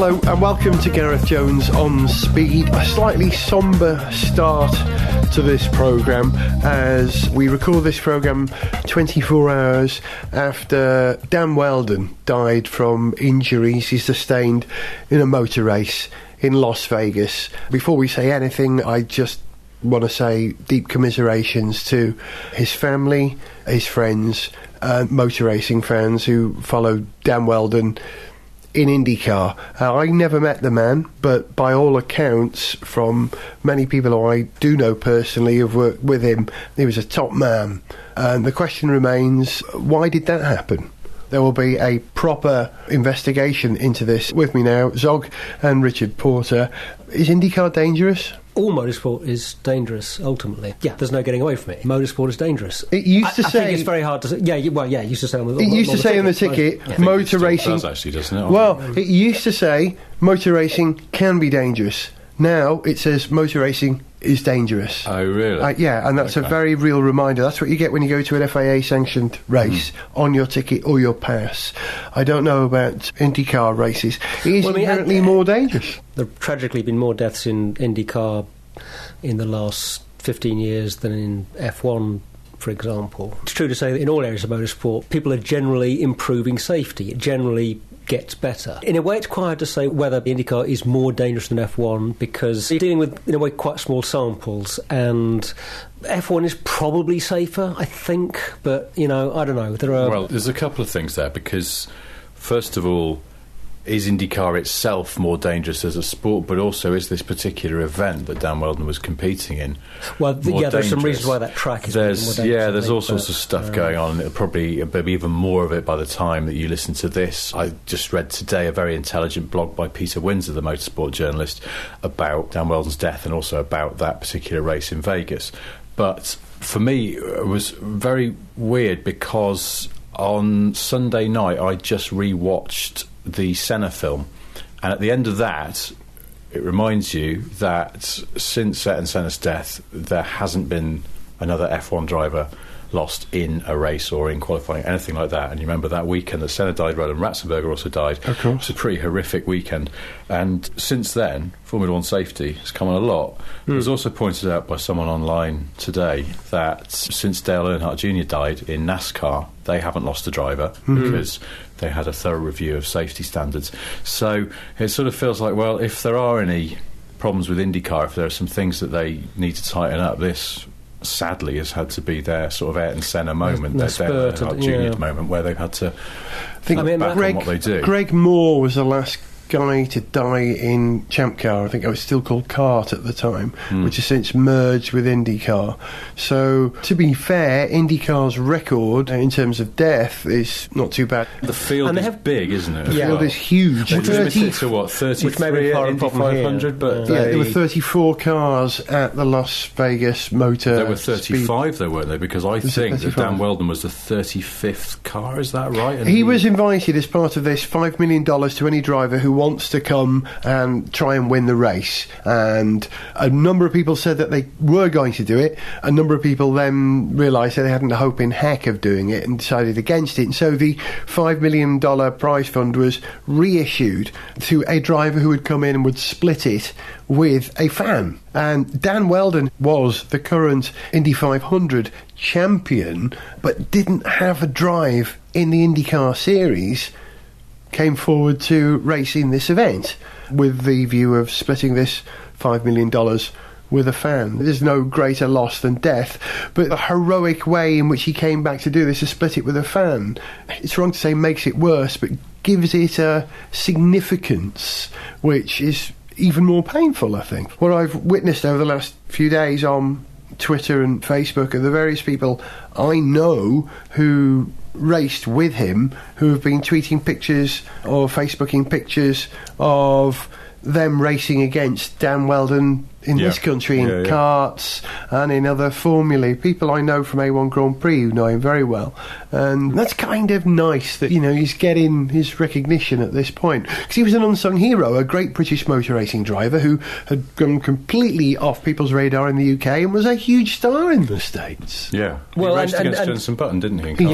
Hello and welcome to Gareth Jones on Speed. A slightly sombre start to this programme as we record this programme 24 hours after Dan Wheldon died from injuries he sustained in a motor race in Las Vegas. Before we say anything, I just want to say deep commiserations to his family, his friends, and motor racing fans who followed Dan Wheldon in IndyCar. I never met the man, but by all accounts, from many people who I do know personally who've worked with him, he was a top man. And the question remains, why did that happen? There will be a proper investigation into this. With me now, Zog and Richard Porter. Is IndyCar dangerous? All motorsport is dangerous, ultimately. Yeah, there's no getting away from it. Motorsport is dangerous. It used to say... I think it's very hard to say... Yeah, it used to say on the... It used to say on the ticket, motor racing... It does actually, doesn't it? Well, it used to say, motor racing can be dangerous. Now, it says, motor racing is dangerous. Oh, really? Yeah, and that's a very real reminder. That's what you get when you go to an FIA-sanctioned race on your ticket or your pass. I don't know about IndyCar races. It is inherently more dangerous. There have tragically been more deaths in IndyCar in the last 15 years than in F1, for example. It's true to say that in all areas of motorsport, people are generally improving safety. It generally gets better. In a way, it's quite hard to say whether IndyCar is more dangerous than F1 because you're dealing with, in a way, quite small samples, and F1 is probably safer, I think, but, I don't know. Well, there's a couple of things there because, first of all, is IndyCar itself more dangerous as a sport, but also is this particular event that Dan Wheldon was competing in there's some reasons why that track is more dangerous. Yeah, there's all sorts of stuff going on. It'll probably be even more of it by the time that you listen to this. I just read today a very intelligent blog by Peter Windsor, the motorsport journalist, about Dan Wheldon's death and also about that particular race in Vegas. But for me, it was very weird because on Sunday night I just re-watched the Senna film, and at the end of that it reminds you that since Ayrton Senna's death there hasn't been another F1 driver lost in a race or in qualifying, anything like that. And you remember that weekend that Senna died, Roland Ratzenberger also died. Of course. It's a pretty horrific weekend, and since then Formula 1 safety has come on a lot. It was also pointed out by someone online today that since Dale Earnhardt Jr. died in NASCAR, they haven't lost a driver because they had a thorough review of safety standards. So it sort of feels like, well, if there are any problems with IndyCar, if there are some things that they need to tighten up, this sadly has had to be their sort of Ayrton Senna moment, their Earnhardt Jr. moment, where they've had to think back on what they do. Greg Moore was the last guy to die in Champ Car. I think it was still called Kart at the time, which has since merged with IndyCar. So, to be fair, IndyCar's record in terms of death is not too bad. The field is big, isn't it? The field is huge. They're limited to what, 33 which may be part of the problem 500? But there were 34 cars at the Las Vegas Motor. There were 35 though, weren't there? Because I think that Dan Wheldon was the 35th car, is that right? And he was invited as part of this $5 million to any driver who wants to come and try and win the race, and a number of people said that they were going to do it. A number of people then realised that they hadn't a hope in heck of doing it and decided against it, and so the $5 million prize fund was reissued to a driver who would come in and would split it with a fan. And Dan Wheldon was the current Indy 500 champion, but didn't have a drive in the IndyCar series, came forward to race in this event with the view of splitting this $5 million with a fan. There's no greater loss than death, but the heroic way in which he came back to do this, to split it with a fan, it's wrong to say makes it worse, but gives it a significance which is even more painful, I think. What I've witnessed over the last few days on Twitter and Facebook are the various people I know who raced with him, who have been tweeting pictures or Facebooking pictures of them racing against Dan Wheldon in this country in karts and in other formulae. People I know from A1 Grand Prix who know him very well. And that's kind of nice that, he's getting his recognition at this point. Because he was an unsung hero, a great British motor racing driver who had gone completely off people's radar in the UK and was a huge star in the States. Yeah. Well, he raced against Jenson Button, didn't he?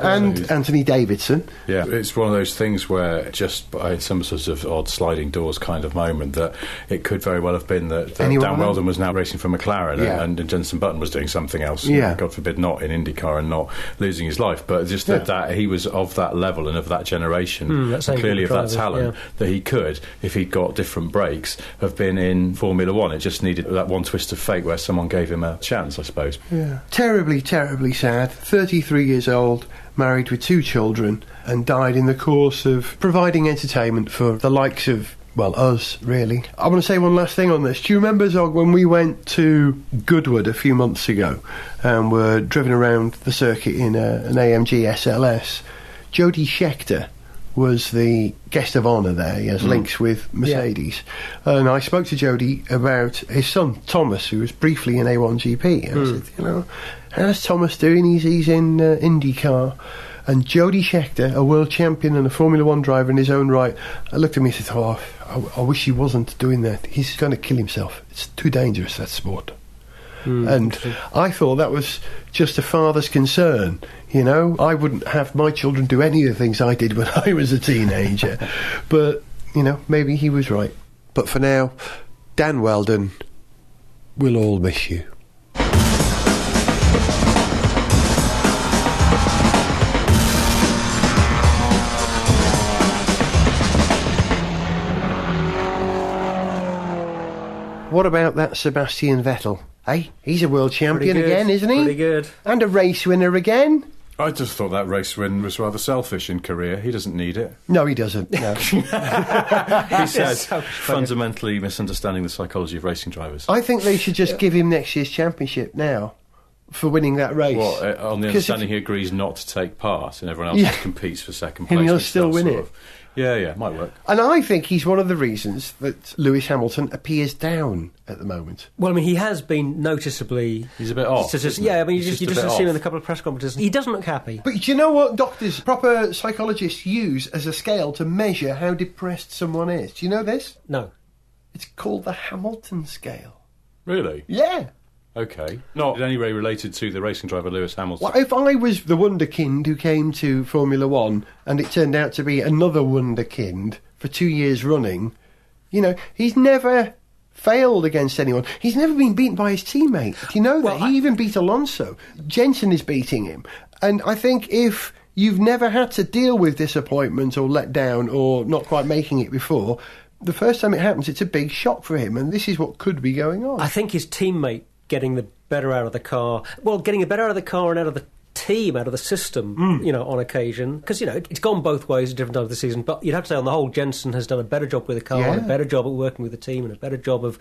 And Anthony Davidson. Yeah, it's one of those things where just by some sort of odd sliding doors kind of moment that it could very well have been that Dan Wheldon was now racing for McLaren and Jenson Button was doing something else. God forbid not in IndyCar and not losing his life, but just that he was of that level and of that generation, and clearly of that talent, that he could, if he'd got different breaks, have been in Formula One. It just needed that one twist of fate where someone gave him a chance, I suppose. Yeah. Terribly, terribly sad. 33 years old, married with 2 children, and died in the course of providing entertainment for the likes of, well, us, really. I want to say one last thing on this. Do you remember, Zog, when we went to Goodwood a few months ago and were driven around the circuit in an AMG SLS? Jody Scheckter was the guest of honour there. He has links with Mercedes. Yeah. And I spoke to Jody about his son, Thomas, who was briefly in A1GP. And I said, how's Thomas doing? He's in IndyCar. And Jody Scheckter, a world champion and a Formula One driver in his own right, looked at me and said, I wish he wasn't doing that. He's going to kill himself. It's too dangerous, that sport. And I thought that was just a father's concern. I wouldn't have my children do any of the things I did when I was a teenager. But, maybe he was right. But for now, Dan Wheldon, we'll all miss you. What about that Sebastian Vettel? Hey, he's a world champion again, isn't he? Pretty good. And a race winner again. I just thought that race win was rather selfish in Korea. He doesn't need it. No, he doesn't. No. He says, fundamentally misunderstanding the psychology of racing drivers. I think they should just give him next year's championship now for winning that race. What, on the understanding he agrees not to take part and everyone else competes for second place. And he'll still win it. Yeah, might work. And I think he's one of the reasons that Lewis Hamilton appears down at the moment. Well, I mean, he has been noticeably... He's a bit off. You just see him in a couple of press conferences. He doesn't look happy. But do you know what doctors, proper psychologists use as a scale to measure how depressed someone is? Do you know this? No. It's called the Hamilton scale. Really? Yeah. OK. Not in any way related to the racing driver Lewis Hamilton. Well, if I was the wunderkind who came to Formula One and it turned out to be another wunderkind for 2 years running, he's never failed against anyone. He's never been beaten by his teammate. Do you know that? He even beat Alonso. Jenson is beating him. And I think if you've never had to deal with disappointment or let down or not quite making it before, the first time it happens, it's a big shock for him. And this is what could be going on. I think his teammate getting the better out of the car, getting the better out of the car and out of the team, out of the system, on occasion. Because, it's gone both ways at different times of the season. But you'd have to say, on the whole, Jenson has done a better job with the car, and a better job at working with the team, and a better job of...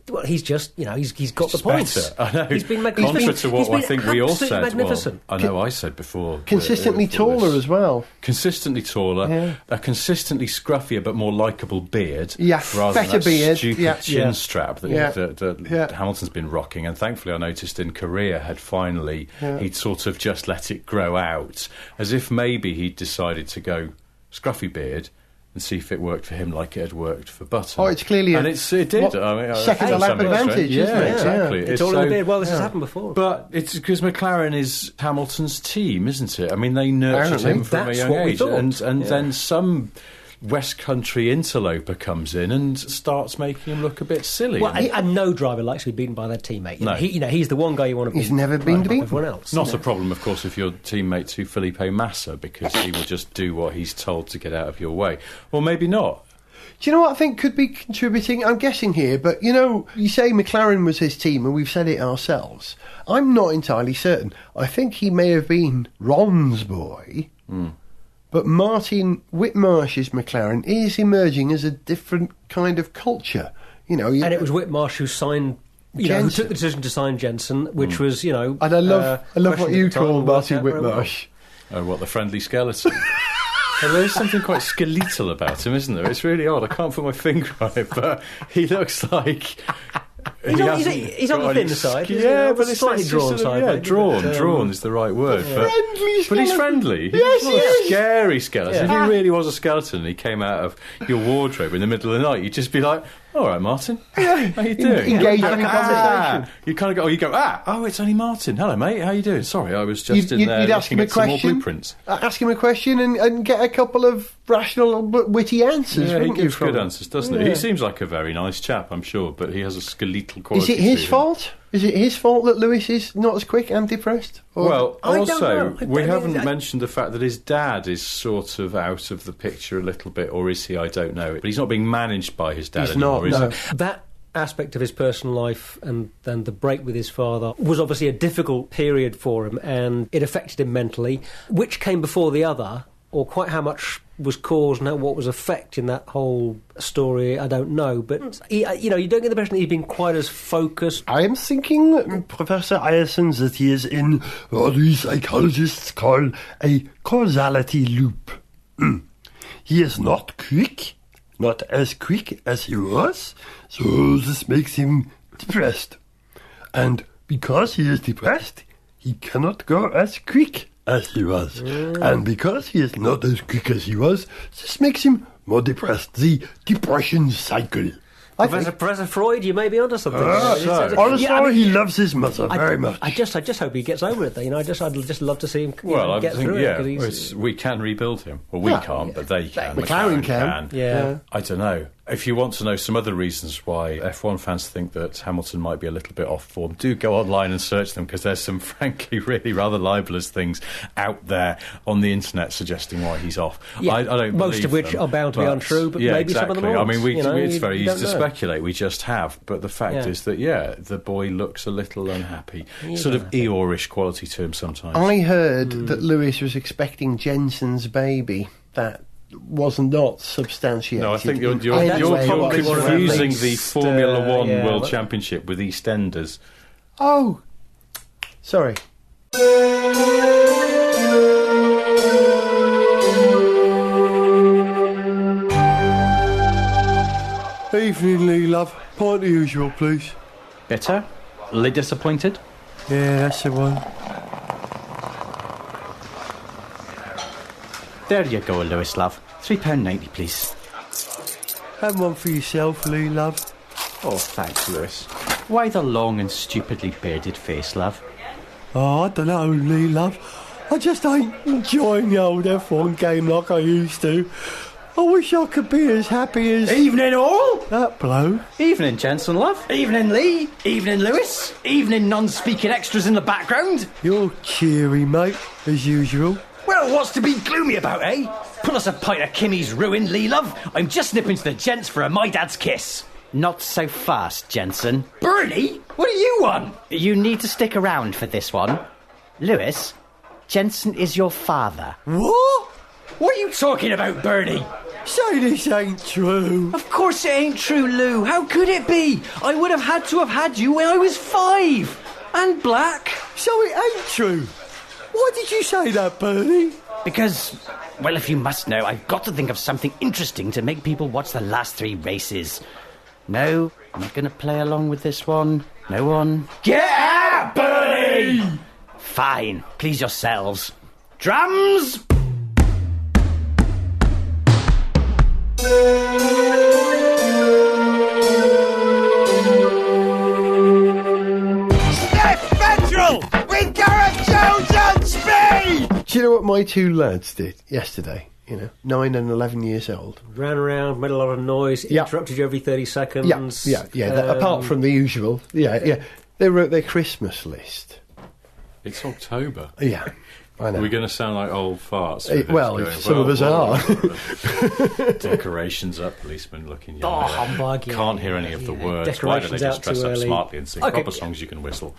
Well, he's just, he's got the points. I know. He's been contrary to what I think we all said. Magnificent. Well, I know I said before. Consistently taller as well. Consistently taller, a consistently scruffier but more likeable beard. Yeah, rather better than that beard. stupid chin strap that Hamilton's been rocking. And thankfully I noticed in Korea had finally, he'd sort of just let it grow out, as if maybe he'd decided to go scruffy beard and see if it worked for him like it had worked for Button. Oh, it's clearly... And it did. Second lap advantage, isn't it? Exactly. It's all in the beard. Well, this has happened before. But it's because McLaren is Hamilton's team, isn't it? I mean, they nurtured him from a young age. And then some West Country interloper comes in and starts making him look a bit silly. Well, and no driver likes to be beaten by their teammate. No. He's the one guy you want to beat. He's never been beaten. Everyone else. Not a problem, of course, if your teammate's who Felipe Massa, because he will just do what he's told to get out of your way. Or maybe not. Do you know what I think could be contributing? I'm guessing here, but, you say McLaren was his team, and we've said it ourselves. I'm not entirely certain. I think he may have been Ron's boy. But Martin Whitmarsh's McLaren is emerging as a different kind of culture. And it was Whitmarsh who signed... who took the decision to sign Jenson, which was, And I love what you call Martin Whitmarsh. Oh, what, the friendly skeleton? Well, there's something quite skeletal about him, isn't there? It's really odd. I can't put my finger on it, but he looks like... He's on the thin side. Yeah, but it's slightly just drawn sort of, side. drawn is the right word. But he's friendly. Yes, He's not he a is. scary skeleton. Yeah. If he really was a skeleton and he came out of your wardrobe in the middle of the night, you'd just be like, all right, Martin. How you doing? Engage in Ah. conversation. You kind of go, it's only Martin. Hello, mate. How you doing? Sorry, I was just in You'd there ask him looking a at some more question, blueprints. ask him a question and get a couple of rational but witty answers. Yeah, he wouldn't you, gives from good him? answers, doesn't he? Yeah. He seems like a very nice chap, I'm sure, but he has a skeletal Is quality it his to him. fault? Is it his fault that Lewis is not as quick and depressed? Or Well, I don't also, know. we haven't mentioned the fact that his dad is sort of out of the picture a little bit, or is he? I don't know. But he's not being managed by his dad He's anymore, not, is no. he? That aspect of his personal life and then the break with his father was obviously a difficult period for him, and it affected him mentally. Which came before the other, or quite how much was caused and what was affecting that whole story, I don't know. But you don't get the impression that he's been quite as focused. I am thinking, Professor Ayerson, that he is in what we psychologists call a causality loop. He is not quick, not as quick as he was, so this makes him depressed. And because he is depressed, he cannot go as quick as he was. And because he is not as quick as he was, this makes him more depressed. The depression cycle. Professor Freud, you may be onto something. Also, he loves his mother very much. I just hope he gets over it. Though. I'd just love to see him Well, get I think, through yeah, it. 'Cause we can rebuild him. Well, we can't, but they can. McLaren can. Yeah. I don't know. If you want to know some other reasons why F1 fans think that Hamilton might be a little bit off form, do go online and search them, because there's some, frankly, really rather libelous things out there on the internet suggesting why he's off. Yeah, I don't most believe of which them, are bound to be untrue, but yeah, maybe exactly. some of them aren't. I mean, it's very you easy don't to know. speculate. We just have. But the fact is that, the boy looks a little unhappy. Yeah. Sort of Eeyore-ish quality to him sometimes. I heard that Lewis was expecting Jensen's baby. That was not substantiated. No, I think you're Anyway, probably what was confusing released, the Formula One yeah, World well- Championship with EastEnders. Oh, sorry. Evening, Lee, love. Pint the usual, please. Bitter? Really disappointed? Yeah, that's the one. There you go, Lewis, love. £3.90, please. Have one for yourself, Lee, love. Oh, thanks, Lewis. Why the long and stupidly bearded face, love? Oh, I don't know, Lee, love. I just ain't enjoying the old F1 game like I used to. I wish I could be as happy as Evening, all! that bloke. Evening, Jensen, love. Evening, Lee. Evening, Lewis. Evening, non-speaking extras in the background. You're cheery, mate, as usual. Well, what's to be gloomy about, eh? Pull us a pint of Kimmy's ruin, Lee, love. I'm just nipping to the gents for a my dad's kiss. Not so fast, Jensen. Bernie, what do you want? You need to stick around for this one. Lewis, Jensen is your father. What? What are you talking about, Bernie? Say this ain't true. Of course it ain't true, Lou. How could it be? I would have had to have had you when I was 5. And black. So it ain't true. Why did you say that, Bernie? Because, well, if you must know, I've got to think of something interesting to make people watch the last 3 races. No, I'm not going to play along with this one. No one. Get out, Bernie! Fine, please yourselves. Drums! Sniff Petrol with Gareth Jones on speed! Do you know what my two lads did yesterday? 9 and 11 years old. Ran around, made a lot of noise, Yeah. interrupted you every 30 seconds. Apart from the usual. Yeah. They wrote their Christmas list. It's October. Yeah, I know. We're going to sound like old farts. Some of us are. Decorations up, policeman looking young. Oh, humbug, yeah, Can't hear any of the yeah. words. Why don't they Decorations just out dress too up early. smartly and sing Okay. proper songs you can whistle?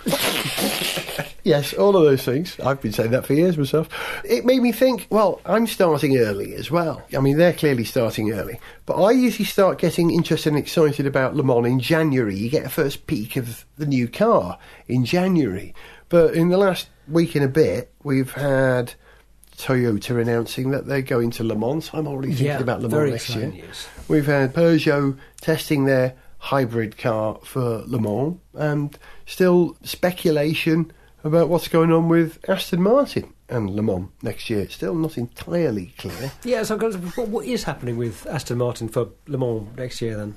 Yes, all of those things. I've been saying that for years myself. It made me think, well, I'm starting early as well. I mean, they're clearly starting early. But I usually start getting interested and excited about Le Mans in January. You get a first peek of the new car in January. But in the last week and a bit, we've had Toyota announcing that they're going to Le Mans. I'm already thinking about Le Mans very next year. exciting news. We've had Peugeot testing their hybrid car for Le Mans, and still speculation about what's going on with Aston Martin and Le Mans next year. It's still not entirely clear. Yeah, so what is happening with Aston Martin for Le Mans next year then?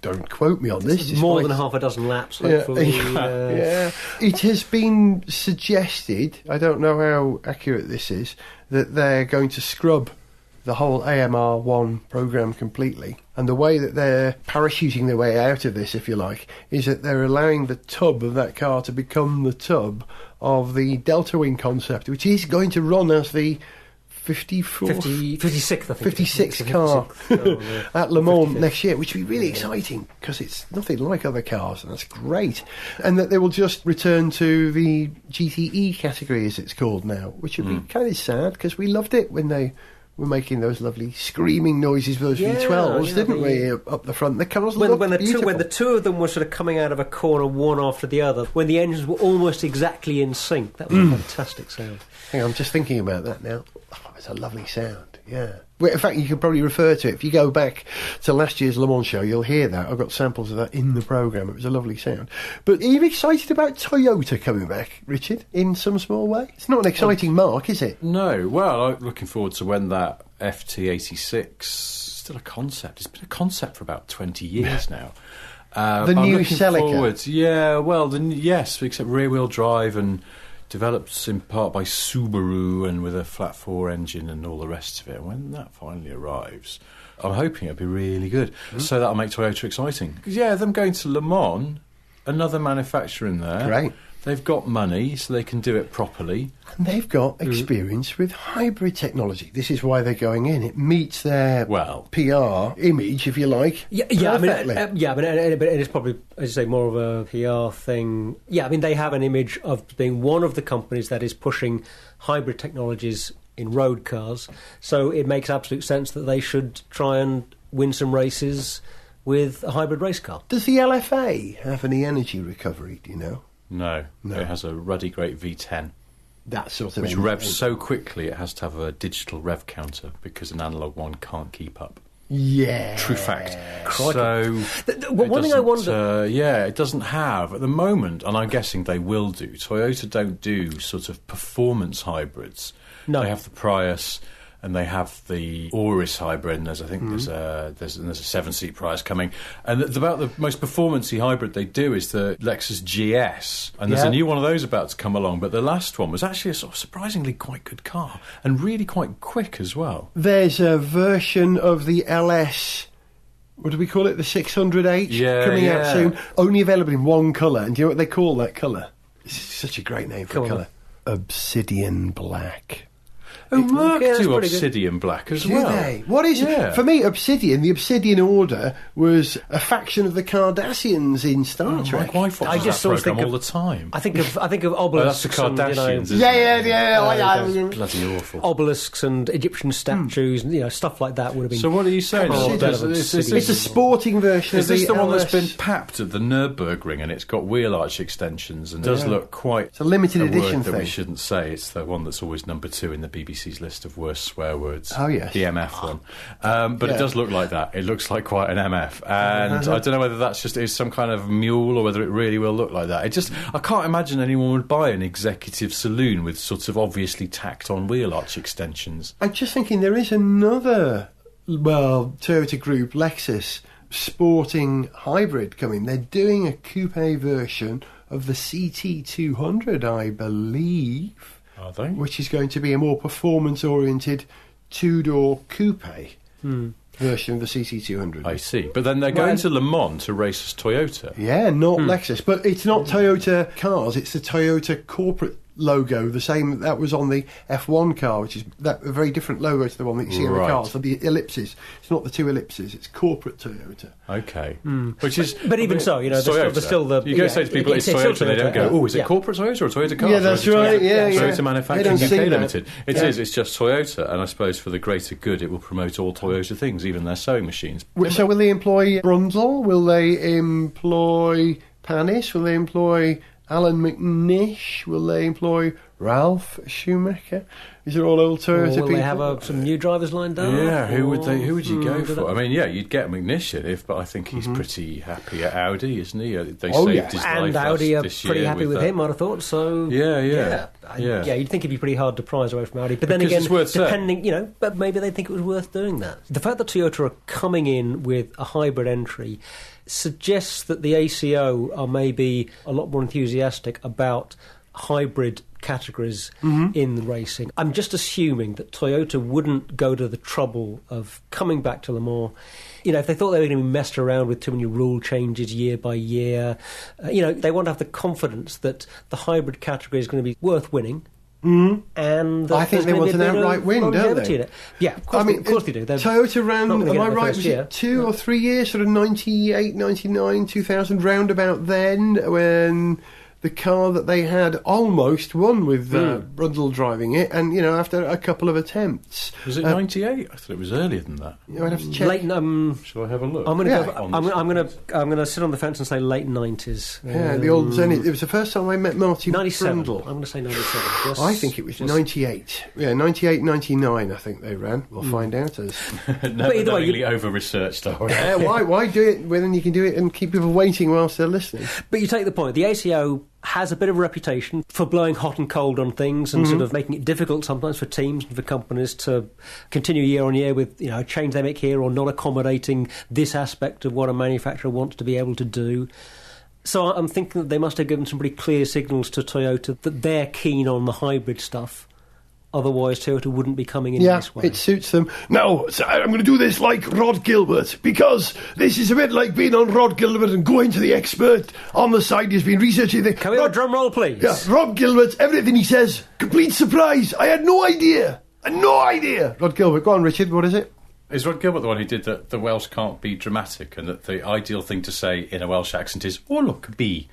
Don't quote me on this. More than half a dozen laps, hopefully. Yeah. It has been suggested, I don't know how accurate this is, that they're going to scrub the whole AMR1 programme completely. And the way that they're parachuting their way out of this, if you like, is that they're allowing the tub of that car to become the tub of the Delta Wing concept, which is going to run as the 56th, I think. 56th car at Le Mans next year, which will be really exciting because it's nothing like other cars, and that's great. And that they will just return to the GTE category, as it's called now, which would be kind of sad because we loved it when they were making those lovely screaming noises for those V12s, didn't we, up the front? The cars looked beautiful. When the two of them were sort of coming out of a corner one after the other, when the engines were almost exactly in sync, that was a fantastic sound. Hang on, I'm just thinking about that now. Oh, it's a lovely sound, yeah. Well, in fact, you could probably refer to it. If you go back to last year's Le Mans show, you'll hear that. I've got samples of that in the programme. It was a lovely sound. But are you excited about Toyota coming back, Richard, in some small way? It's not an exciting mark, is it? No. Well, I'm looking forward to when that FT86, still a concept. It's been a concept for about 20 years now. The new Celica. Yeah, well, yes, except rear-wheel drive and developed in part by Subaru and with a flat 4 engine and all the rest of it. When that finally arrives, I'm hoping it'll be really good. So that'll make Toyota exciting. Because, them going to Le Mans, another manufacturer in there. Great. They've got money, so they can do it properly. And they've got experience with hybrid technology. This is why they're going in. It meets their PR image, if you like, perfectly. But it's probably, as you say, more of a PR thing. Yeah, I mean, they have an image of being one of the companies that is pushing hybrid technologies in road cars, so it makes absolute sense that they should try and win some races with a hybrid race car. Does the LFA have any energy recovery, do you know? No. It has a ruddy great V10. That sort of which revs so quickly it has to have a digital rev counter because an analogue one can't keep up. Yeah. True fact. Crikey. So one thing I wonder... it doesn't have, at the moment, and I'm guessing they will do, Toyota don't do sort of performance hybrids. No. They have the Prius... and they have the Auris hybrid, and there's a 7-seat Prius coming. And about the most performance-y hybrid they do is the Lexus GS, and there's a new one of those about to come along, but the last one was actually a sort of surprisingly quite good car, and really quite quick as well. There's a version of the LS... what do we call it? The 600H coming out soon. Only available in one colour, and do you know what they call that colour? It's such a great name for a colour. Obsidian Black. Oh, Merc do Obsidian Black as well. They? What is it? For me, Obsidian, the Obsidian Order, was a faction of the Cardassians in Star Trek. My wife watches that programme all the time. I think of obelisks. That's the Cardassians, bloody awful. Obelisks and Egyptian statues, and stuff like that would have been... So what are you saying? It's a sporting version of the Is this the one LS? that's been papped at the Nürburgring and it's got wheel arch extensions and does look quite... It's a limited edition word that thing. we shouldn't say. It's the one that's always number 2 in the BBC's list of worst swear words. Oh, yes. The MF one. But it does look like that. It looks like quite an MF. And I don't know whether that's just is some kind of mule or whether it really will look like that. I can't imagine anyone would buy an executive saloon with sort of obviously tacked on wheel arch extensions. I'm just thinking there is another, Toyota Group, Lexus, sporting hybrid coming. They're doing a coupe version of the CT200, I believe. Are they? Which is going to be a more performance-oriented two-door coupe version of the CT200. I see. But then they're going to Le Mans to race as Toyota. Yeah, not Lexus. But it's not Toyota cars, it's the Toyota corporate logo, the same that was on the F1 car, which is a very different logo to the one that you see in the cars. So the ellipses, it's not the two ellipses, it's corporate Toyota. Okay. Which is... But even so, there's still the... You go say to people it's Toyota, they don't go, is it corporate Toyota or Toyota cars? Yeah, that's right, Toyota Manufacturing UK Limited. It is, it's just Toyota, and I suppose for the greater good it will promote all Toyota things, even their sewing machines. So will they employ Brundle? Will they employ Panis? Will they employ Alan McNish? Will they employ Ralph Schumacher? Is it all old Toyota Or will people? they have some new drivers lined up? Yeah, who would you go do for? they- I mean, yeah, you'd get McNish but I think he's pretty happy at Audi, isn't he? They Oh, saved yeah. his And life Audi are this pretty year happy with that. him, I'd have thought. So Yeah. You'd think it'd be pretty hard to prize away from Audi. But then Because again, it's worth depending, but maybe they think it was worth doing that. The fact that Toyota are coming in with a hybrid entry suggests that the ACO are maybe a lot more enthusiastic about hybrid categories in the racing. I'm just assuming that Toyota wouldn't go to the trouble of coming back to Le Mans. If they thought they were going to be messed around with too many rule changes year by year, they want to have the confidence that the hybrid category is going to be worth winning. And I think they want an outright win, don't they? In it. Yeah, of course, of course they do. They're Toyota ran, not gonna am get I it the right, first was year. it 2 or 3 years, sort of 98, 99, 2000, round about then, when the car that they had almost won with Brundle driving it, and, after a couple of attempts. Was it 98? I thought it was earlier than that. I'd have to check. late. Shall I have a look? I'm going to Yeah. go. I'm going to sit on the fence and say late 90s. Yeah, the old Zenith. It was the first time I met Marty 97. Brundle. I'm going to say 97. Just, I think it was 98. Yeah, 98, 99, I think they ran. We'll find out as... Never either way, knowingly over-researched, are Yeah, why do it when you can do it and keep people waiting whilst they're listening? But you take the point. The ACO has a bit of a reputation for blowing hot and cold on things and sort of making it difficult sometimes for teams and for companies to continue year on year with, a change they make here or not accommodating this aspect of what a manufacturer wants to be able to do. So I'm thinking that they must have given some pretty clear signals to Toyota that they're keen on the hybrid stuff. Otherwise, Toyota wouldn't be coming in this way. It suits them. No, so I'm going to do this like Rod Gilbert, because this is a bit like being on Rod Gilbert and going to the expert on the side who's been researching the... Can we have a drum roll, please? Yeah, Rod Gilbert, everything he says, complete surprise. I had no idea. Rod Gilbert, go on, Richard, what is it? Is Rod Gilbert the one who did that the Welsh can't be dramatic and that the ideal thing to say in a Welsh accent is, oh, look, B?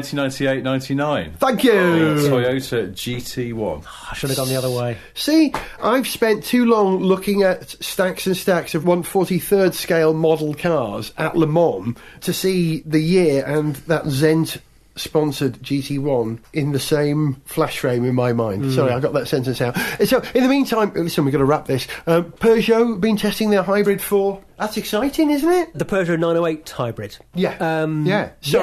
1998-99. Thank you. Toyota GT1. I should have gone the other way. See, I've spent too long looking at stacks and stacks of 1/43rd scale model cars at Le Mans to see the year and that Zent sponsored GT1 in the same flash frame in my mind. Sorry, I got that sentence out. So, in the meantime, listen, we've got to wrap this. Peugeot been testing their hybrid 4. That's exciting, isn't it? The Peugeot 908 hybrid. Yeah. Sorry,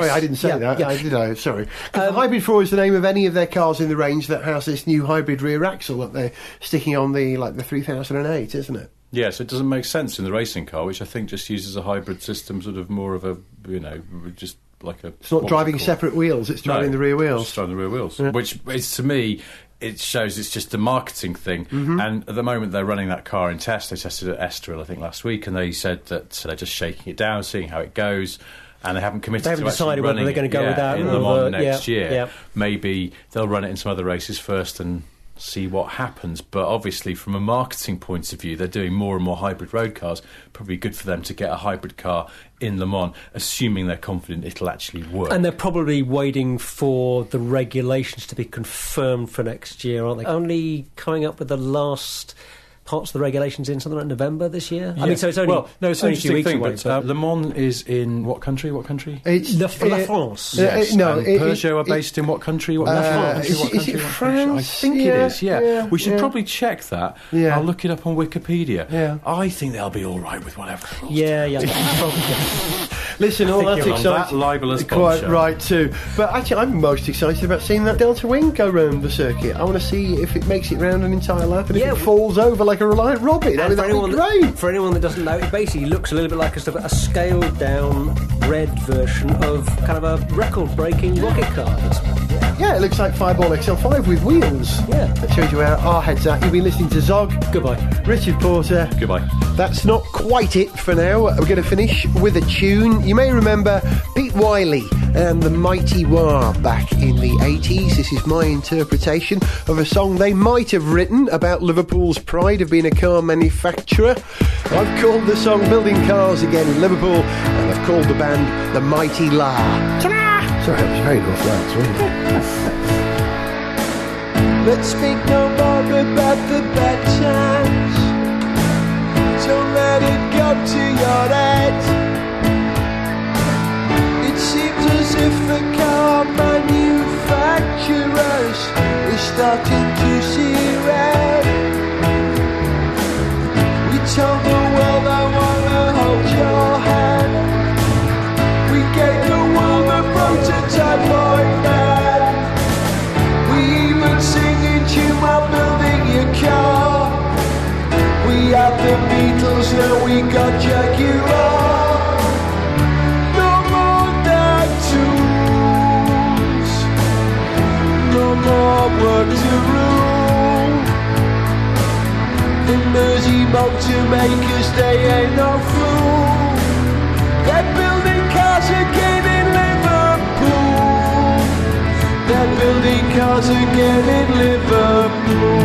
yes. I didn't say Yeah, that. yeah. Did I? Sorry. 'Cause the Hybrid 4 is the name of any of their cars in the range that has this new hybrid rear axle that they're sticking on the 3008, isn't it? Yeah, so it doesn't make sense in the racing car, which I think just uses a hybrid system, sort of more of a, just like a... It's not driving separate wheels, it's driving the rear wheels. It's driving the rear wheels, Yeah. which is, to me, it shows it's just a marketing thing. And at the moment they're running that car in test. They tested it at Estoril, I think, last week, and they said that they're just shaking it down, seeing how it goes. And they haven't committed They haven't to actually decided whether running they're going to go with that in or Le Mans the- next yeah, year. yeah. Maybe they'll run it in some other races first and see what happens. But obviously, from a marketing point of view, they're doing more and more hybrid road cars. Probably good for them to get a hybrid car in Le Mans, assuming they're confident it'll actually work. And they're probably waiting for the regulations to be confirmed for next year, aren't they? Only coming up with the last parts of the regulations in something like November this year? I mean, so it's only, it's an only a few interesting weeks thing, away. but Le Mans is in what country? What country? It's La France. Yes, no, and Peugeot are based in what country? What country? is What it country? France? I think Yeah, it is, yeah, we should yeah. probably check that. Yeah. I'll look it up on Wikipedia. Yeah. I think they'll be all right with whatever. the rules Yeah. Listen, all that's you're on that exciting. libelous Quite bombshell. right too. But actually, I'm most excited about seeing that Delta Wing go round the circuit. I want to see if it makes it round an entire lap and Yeah. if it falls over like a Reliant Robin. I mean, that'd be great. For anyone that doesn't know, it basically looks a little bit like a sort of a scaled down red version of kind of a record breaking rocket car. Yeah, it looks like Fireball XL5 with wheels. Yeah. That shows you where our heads at. You've been listening to Zog. Goodbye. Richard Porter. Goodbye. That's not quite it for now. We're going to finish with a tune. You may remember Pete Wiley and the Mighty Wah back in the 80s. This is my interpretation of a song they might have written about Liverpool's pride of being a car manufacturer. I've called the song Building Cars Again in Liverpool, and I've called the band the Mighty La. Ta-da! Sorry, that was very North Wales, wasn't it? Let's speak no more about the bad times. Don't let it go to your head. It seems as if starting to see red. We told the world I wanna hold your hand. We gave the world a prototype boy band. We even singing tune while building your car. We had the Beatles, now we got Jaguar. No more tattoos, no more work to rule. The Mersey motor makers, they ain't no fool. They're building cars again in Liverpool. They're building cars again in Liverpool.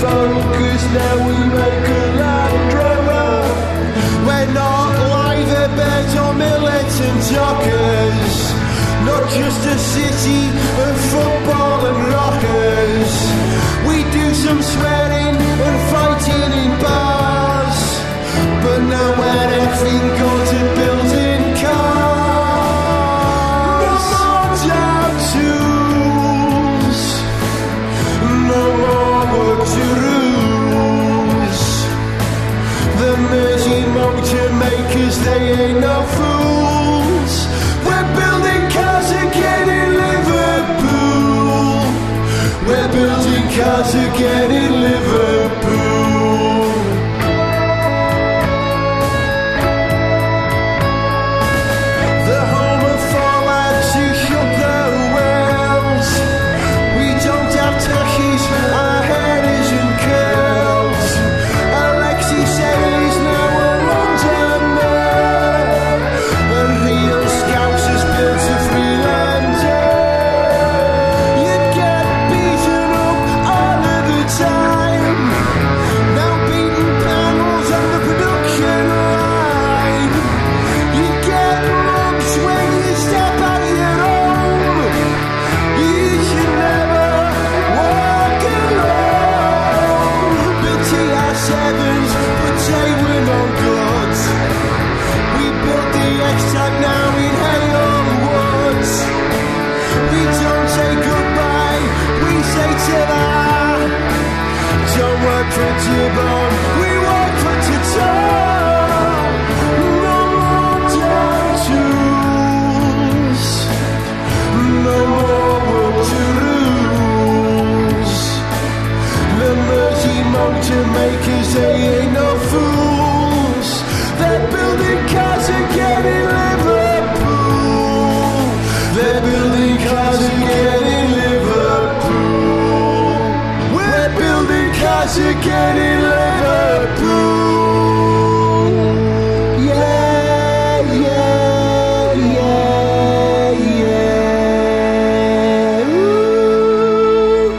Focus, now we make a Land Rover. We're not liver beds or militant jockers, not just a city of football and rockers. We do some swearing and fighting in bars, but now we're effing going to building cars. No more tattoos, no more work to lose. The Mersey motor makers, they ain't no fools. We're building cars again in Liverpool. We're building cars again in Liverpool. The home of four lads who shut their wells. We don't have turkeys, our hair isn't curls. Alexi said he's now a London man. A real scouse has built a Freelander. You'd get beaten up all of the time. Now beating panels on the production line. You get mugs when you step out your own. You should never walk alone. Built TR7s, but they were no good. We built the X-Type now in Hale Woods. We don't say goodbye, we say ta-da. Don't work for T-Bone, we work for T-Top. No more tattoos, no more work to lose. The Mersey motor makers, they ain't no fools. They're building cars again in Liverpool. They're building cars again in Liverpool. We're building cars again in Liverpool. Yeah, yeah, yeah, yeah. Ooh.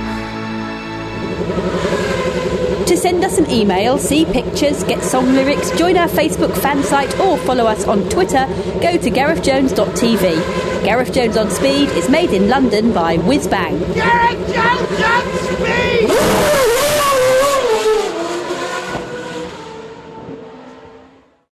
To send us an email, see pictures, get song lyrics, join our Facebook fan site or follow us on Twitter, go to garethjones.tv. Gareth Jones on Speed is made in London by Whiz Bang. Gareth Jones on Speed!